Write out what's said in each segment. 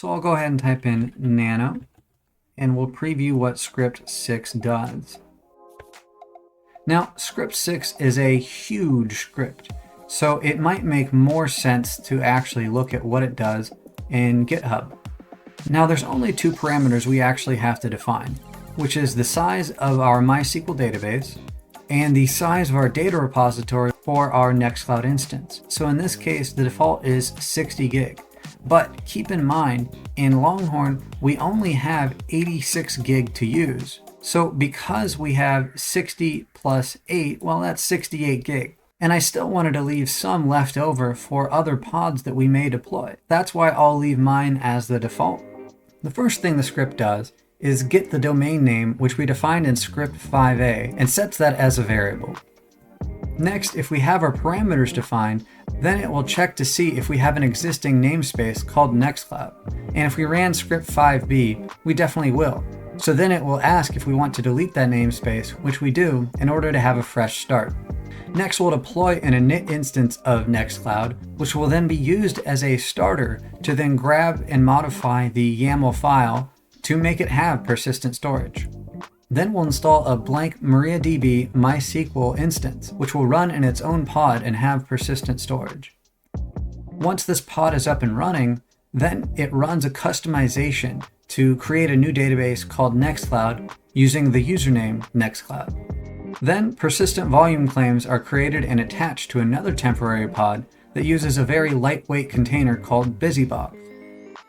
So I'll go ahead and type in nano, and we'll preview what script 6 does. Now, script 6 is a huge script, so it might make more sense to actually look at what it does in GitHub. Now, there's only two parameters we actually have to define, which is the size of our MySQL database and the size of our data repository for our Nextcloud instance. So in this case, the default is 60 gig. But keep in mind, in Longhorn, we only have 86 gig to use. So because we have 60 plus 8, well, that's 68 gig. And I still wanted to leave some left over for other pods that we may deploy. That's why I'll leave mine as the default. The first thing the script does is get the domain name, which we defined in script 5a, and sets that as a variable. Next, if we have our parameters defined, then it will check to see if we have an existing namespace called Nextcloud. And if we ran script 5b, we definitely will. So then it will ask if we want to delete that namespace, which we do, in order to have a fresh start. Next, we'll deploy an init instance of Nextcloud, which will then be used as a starter to then grab and modify the YAML file to make it have persistent storage. Then we'll install a blank MariaDB MySQL instance, which will run in its own pod and have persistent storage. Once this pod is up and running, then it runs a customization to create a new database called Nextcloud using the username Nextcloud. Then persistent volume claims are created and attached to another temporary pod that uses a very lightweight container called BusyBox.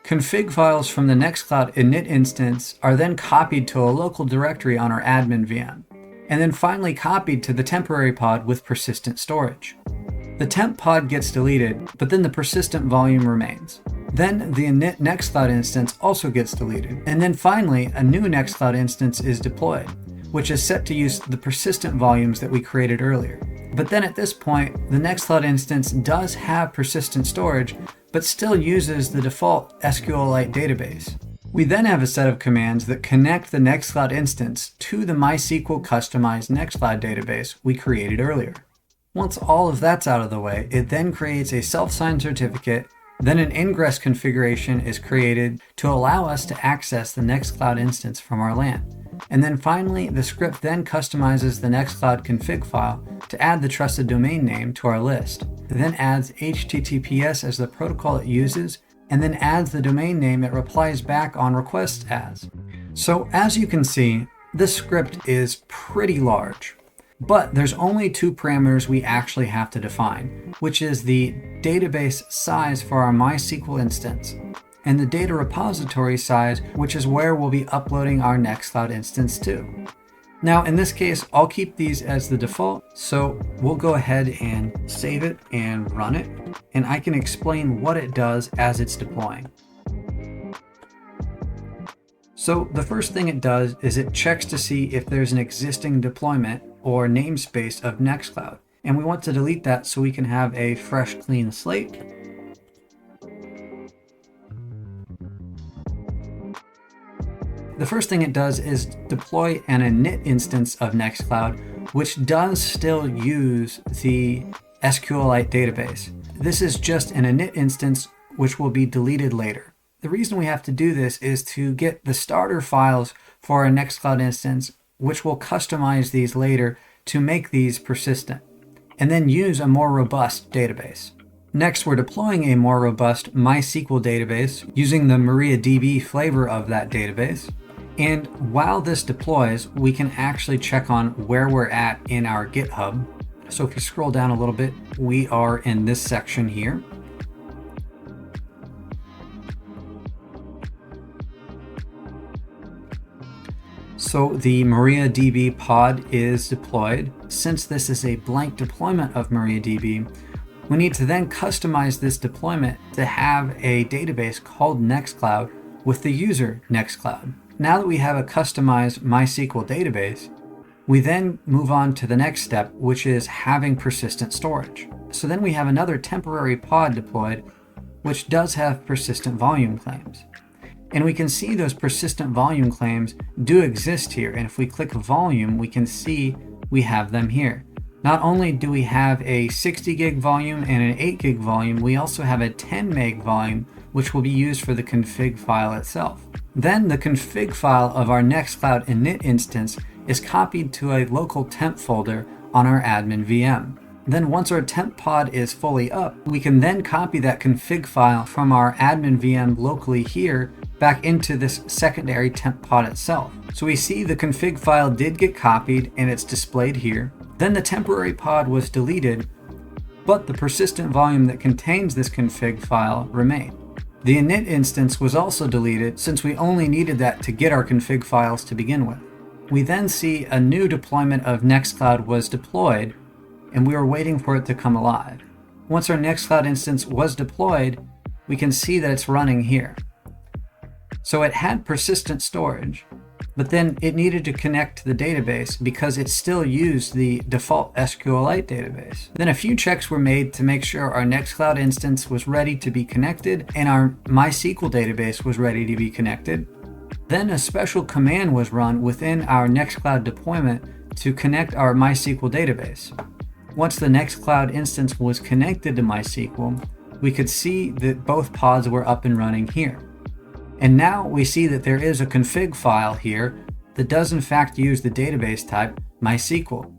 Config files from the Nextcloud init instance are then copied to a local directory on our admin VM, and then finally copied to the temporary pod with persistent storage. The temp pod gets deleted, but then the persistent volume remains. Then the init Nextcloud instance also gets deleted, and then finally a new Nextcloud instance is deployed, which is set to use the persistent volumes that we created earlier. But then at this point, the Nextcloud instance does have persistent storage, but still uses the default SQLite database. We then have a set of commands that connect the Nextcloud instance to the MySQL customized Nextcloud database we created earlier. Once all of that's out of the way, it then creates a self-signed certificate. Then an ingress configuration is created to allow us to access the Nextcloud instance from our LAN. And then finally, the script then customizes the Nextcloud config file to add the trusted domain name to our list. It then adds HTTPS as the protocol it uses, and then adds the domain name it replies back on request as. So as you can see, this script is pretty large. But there's only two parameters we actually have to define, which is the database size for our MySQL instance and the data repository size, which is where we'll be uploading our Nextcloud instance to. Now, in this case, I'll keep these as the default, so we'll go ahead and save it and run it, and I can explain what it does as it's deploying. So the first thing it does is it checks to see if there's an existing deployment or namespace of Nextcloud, and we want to delete that so we can have a fresh, clean slate. The first thing it does is deploy an init instance of Nextcloud, which does still use the SQLite database. This is just an init instance which will be deleted later. The reason we have to do this is to get the starter files for our Nextcloud instance, which will customize these later to make these persistent, and then use a more robust database. Next, we're deploying a more robust MySQL database using the MariaDB flavor of that database. And while this deploys, we can actually check on where we're at in our GitHub. So if you scroll down a little bit, we are in this section here. So the MariaDB pod is deployed. Since this is a blank deployment of MariaDB, we need to then customize this deployment to have a database called Nextcloud with the user Nextcloud. Now that we have a customized MySQL database, we then move on to the next step, which is having persistent storage. So then we have another temporary pod deployed, which does have persistent volume claims. And we can see those persistent volume claims do exist here. And if we click volume, we can see we have them here. Not only do we have a 60 gig volume and an 8 gig volume, we also have a 10 meg volume which will be used for the config file itself. Then the config file of our Nextcloud init instance is copied to a local temp folder on our admin VM. Then once our temp pod is fully up, we can then copy that config file from our admin VM locally here back into this secondary temp pod itself. So we see the config file did get copied and it's displayed here. Then the temporary pod was deleted, but the persistent volume that contains this config file remained. The init instance was also deleted since we only needed that to get our config files to begin with. We then see a new deployment of Nextcloud was deployed, and we were waiting for it to come alive. Once our Nextcloud instance was deployed, we can see that it's running here. So it had persistent storage, but then it needed to connect to the database because it still used the default SQLite database. Then a few checks were made to make sure our Nextcloud instance was ready to be connected and our MySQL database was ready to be connected. Then a special command was run within our Nextcloud deployment to connect our MySQL database. Once the Nextcloud instance was connected to MySQL, we could see that both pods were up and running here. And now we see that there is a config file here that does in fact use the database type MySQL.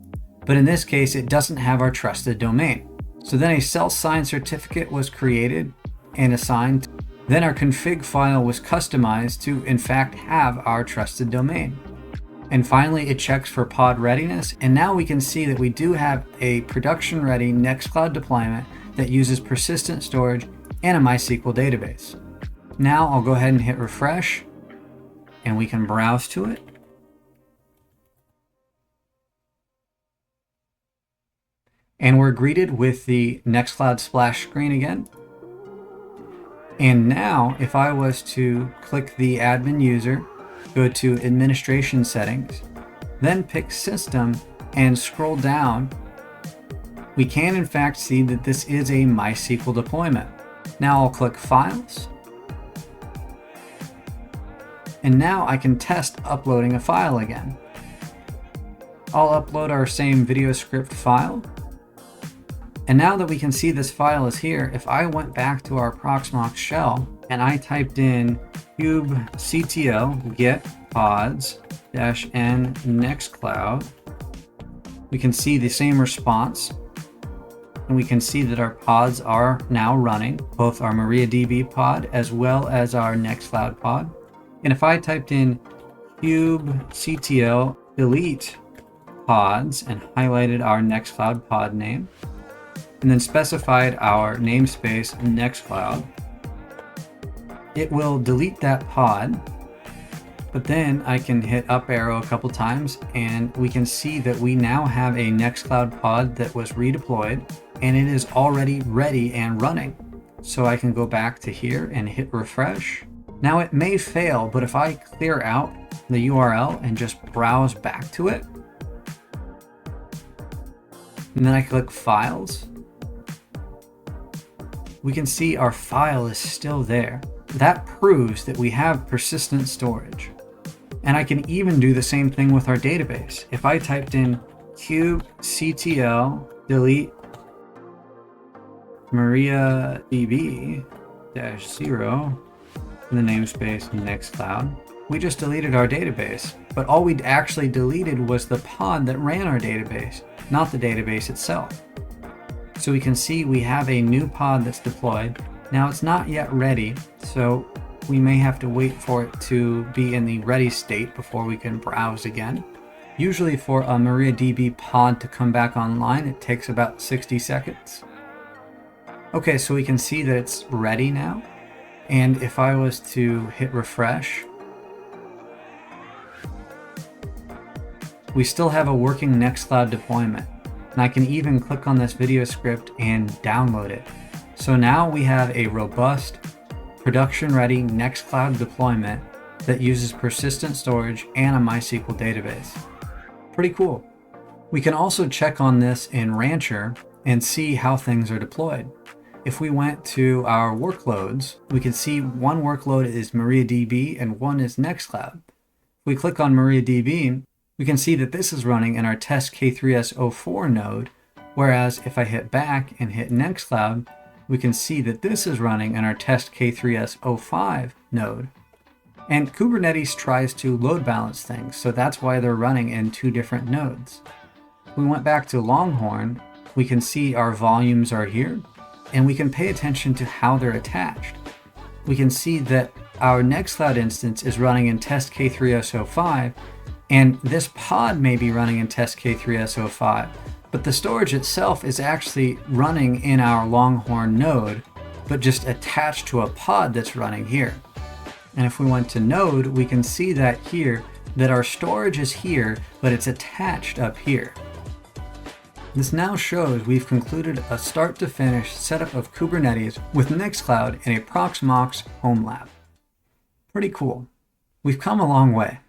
But in this case, it doesn't have our trusted domain. So then a self-signed certificate was created and assigned. Then our config file was customized to in fact have our trusted domain. And finally, it checks for pod readiness. And now we can see that we do have a production-ready Nextcloud deployment that uses persistent storage and a MySQL database. Now I'll go ahead and hit refresh, and we can browse to it. And we're greeted with the Nextcloud splash screen again. And now, if I was to click the admin user, go to administration settings, then pick system and scroll down, we can in fact see that this is a MySQL deployment. Now I'll click files. And now I can test uploading a file again. I'll upload our same video script file. And now that we can see this file is here, if I went back to our Proxmox shell and I typed in kubectl get pods -n nextcloud, we can see the same response. And we can see that our pods are now running, both our MariaDB pod as well as our Nextcloud pod. And if I typed in kubectl delete pods and highlighted our Nextcloud pod name, and then specified our namespace Nextcloud, it will delete that pod. But then I can hit up arrow a couple times and we can see that we now have a Nextcloud pod that was redeployed and it is already ready and running. So I can go back to here and hit refresh. Now it may fail, but if I clear out the URL and just browse back to it, and then I click files, we can see our file is still there. That proves that we have persistent storage. And I can even do the same thing with our database. If I typed in kubectl delete MariaDB -0 in the namespace Nextcloud, we just deleted our database. But all we'd actually deleted was the pod that ran our database, not the database itself. So we can see we have a new pod that's deployed. Now it's not yet ready, so we may have to wait for it to be in the ready state before we can browse again. Usually for a MariaDB pod to come back online, it takes about 60 seconds. Okay, so we can see that it's ready now. And if I was to hit refresh, we still have a working Nextcloud deployment. And I can even click on this video script and download it. So now we have a robust, production-ready Nextcloud deployment that uses persistent storage and a MySQL database. Pretty cool. We can also check on this in Rancher and see how things are deployed. If we went to our workloads, we can see one workload is MariaDB and one is Nextcloud. If we click on MariaDB, we can see that this is running in our test K3s 04 node, whereas if I hit back and hit Nextcloud, we can see that this is running in our test K3s 05 node. And Kubernetes tries to load balance things, so that's why they're running in two different nodes. We went back to Longhorn, we can see our volumes are here, and we can pay attention to how they're attached. We can see that our Nextcloud instance is running in test K3s 05, and this pod may be running in test K3s 05, but the storage itself is actually running in our Longhorn node, but just attached to a pod that's running here. And if we went to node, we can see that here, that our storage is here, but it's attached up here. This now shows we've concluded a start to finish setup of Kubernetes with Nextcloud in a Proxmox home lab. Pretty cool. We've come a long way.